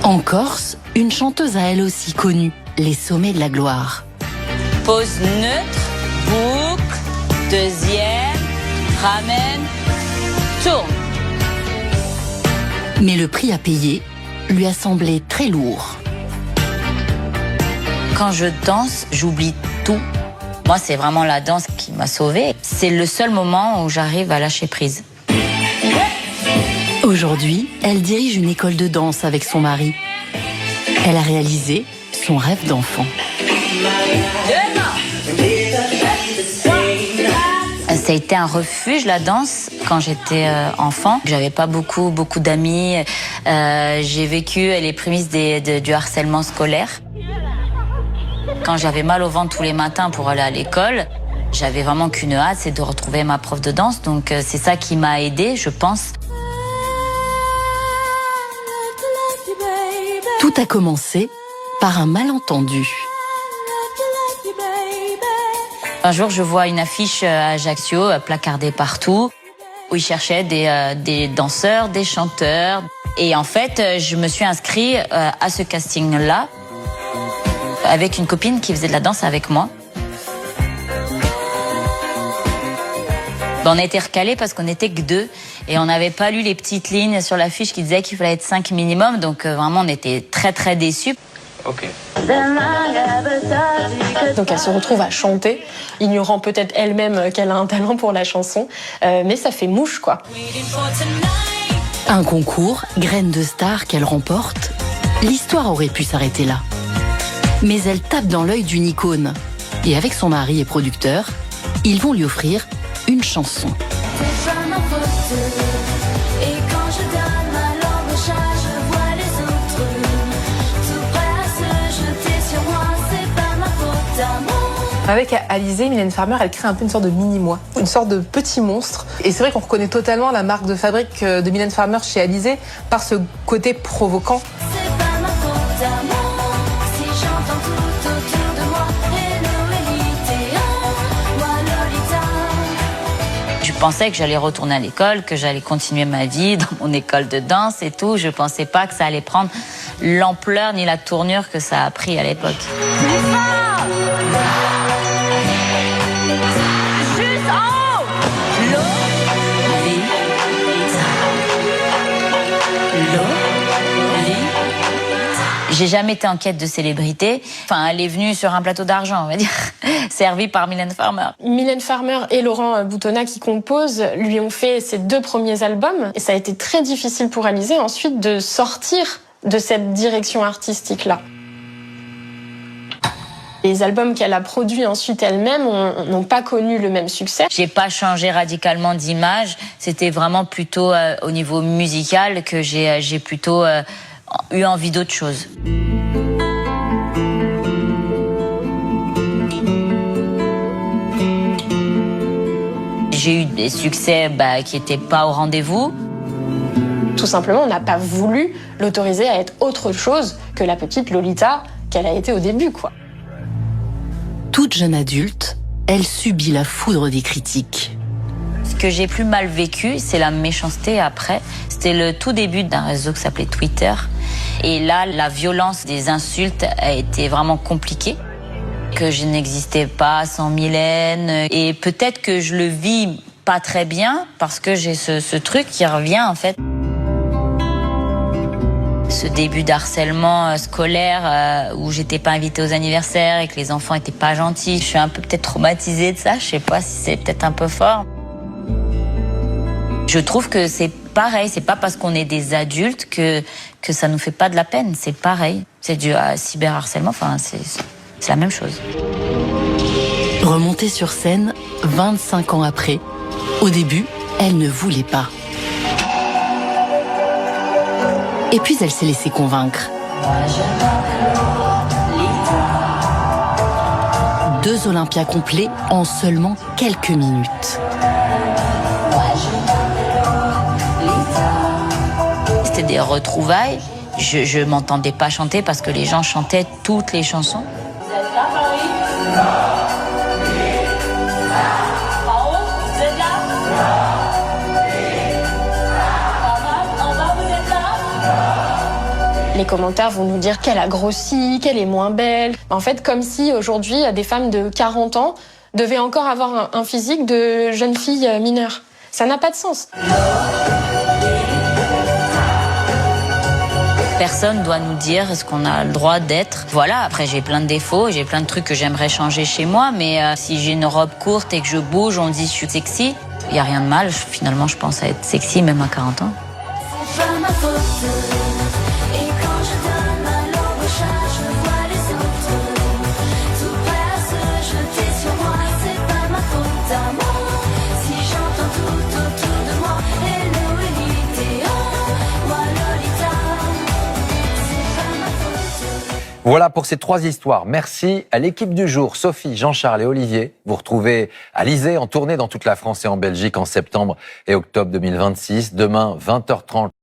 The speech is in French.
En Corse, une chanteuse a elle aussi connu les sommets de la gloire. Pose neutre, boucle, deuxième, ramène, tourne. Mais le prix à payer lui a semblé très lourd. Quand je danse, j'oublie tout. Moi, c'est vraiment la danse qui m'a sauvée. C'est le seul moment où j'arrive à lâcher prise. Aujourd'hui, elle dirige une école de danse avec son mari. Elle a réalisé son rêve d'enfant. Ça a été un refuge, la danse, quand j'étais enfant. J'avais pas beaucoup d'amis. J'ai vécu les prémices du harcèlement scolaire. Quand j'avais mal au ventre tous les matins pour aller à l'école, j'avais vraiment qu'une hâte, c'est de retrouver ma prof de danse. Donc c'est ça qui m'a aidée, je pense. Tout a commencé par un malentendu. Un jour, je vois une affiche à Ajaccio, placardée partout, où ils cherchaient des danseurs, des chanteurs. Et en fait, je me suis inscrite à ce casting-là, avec une copine qui faisait de la danse avec moi. On a été recalés parce qu'on n'était que 2 et on n'avait pas lu les petites lignes sur l'affiche qui disaient qu'il fallait être 5 minimum. Donc vraiment, on était très déçus. Ok. Donc elle se retrouve à chanter, ignorant peut-être elle-même qu'elle a un talent pour la chanson, mais ça fait mouche, quoi. Un concours, Graines de star qu'elle remporte, l'histoire aurait pu s'arrêter là. Mais elle tape dans l'œil d'une icône. Et avec son mari et producteur, ils vont lui offrir une chanson. Avec Alizée, Mylène Farmer, elle crée un peu une sorte de mini-moi, une sorte de petit monstre. Et c'est vrai qu'on reconnaît totalement la marque de fabrique de Mylène Farmer chez Alizée par ce côté provoquant. Je pensais que j'allais retourner à l'école, que j'allais continuer ma vie dans mon école de danse et tout. Je pensais pas que ça allait prendre l'ampleur ni la tournure que ça a pris à l'époque. Juste en haut. J'ai jamais été en quête de célébrité. Enfin, elle est venue sur un plateau d'argent, on va dire, servie par Mylène Farmer. Mylène Farmer et Laurent Boutonnat qui composent lui ont fait ses 2 premiers albums. Et ça a été très difficile pour Alizée ensuite de sortir de cette direction artistique-là. Les albums qu'elle a produits ensuite elle-même n'ont pas connu le même succès. J'ai pas changé radicalement d'image. C'était vraiment plutôt au niveau musical que j'ai plutôt eu envie d'autre chose. J'ai eu des succès qui n'étaient pas au rendez-vous. Tout simplement, on n'a pas voulu l'autoriser à être autre chose que la petite Lolita qu'elle a été au début, quoi. Toute jeune adulte, elle subit la foudre des critiques. Ce que j'ai plus mal vécu, c'est la méchanceté après. C'était le tout début d'un réseau qui s'appelait Twitter. Et là, la violence des insultes a été vraiment compliquée. Que je n'existais pas sans Mylène. Et peut-être que je le vis pas très bien parce que j'ai ce truc qui revient en fait. Ce début d'harcèlement scolaire où j'étais pas invitée aux anniversaires et que les enfants étaient pas gentils. Je suis un peu peut-être traumatisée de ça. Je sais pas si c'est peut-être un peu fort. Je trouve que c'est pareil. C'est pas parce qu'on est des adultes que ça nous fait pas de la peine. C'est pareil. C'est du cyberharcèlement. Enfin, c'est la même chose. Remontée sur scène, 25 ans après, au début, elle ne voulait pas. Et puis elle s'est laissée convaincre. 2 Olympias complets en seulement quelques minutes. C'était des retrouvailles. Je m'entendais pas chanter parce que les gens chantaient toutes les chansons. Vous êtes là, Paris ? En haut, vous êtes là ? En bas, vous êtes là ? Les commentaires vont nous dire qu'elle a grossi, qu'elle est moins belle. En fait, comme si aujourd'hui, des femmes de 40 ans devaient encore avoir un physique de jeune fille mineure. Ça n'a pas de sens. Personne doit nous dire ce qu'on a le droit d'être. Voilà, après j'ai plein de défauts, j'ai plein de trucs que j'aimerais changer chez moi, mais si j'ai une robe courte et que je bouge, on me dit je suis sexy. Il n'y a rien de mal, finalement je pense à être sexy même à 40 ans. C'est pas ma faute. Et quand je donne ma langue au chat, je vois les autres tout prêt à se jeter sur moi. C'est pas ma faute à moi. Si j'entends tout autour de moi, hello Elite, oh, moi Lolita. C'est pas ma faute. Voilà pour ces 3 histoires. Merci à l'équipe du jour, Sophie, Jean-Charles et Olivier. Vous retrouvez Alizée en tournée dans toute la France et en Belgique en septembre et octobre 2026. Demain, 20h30.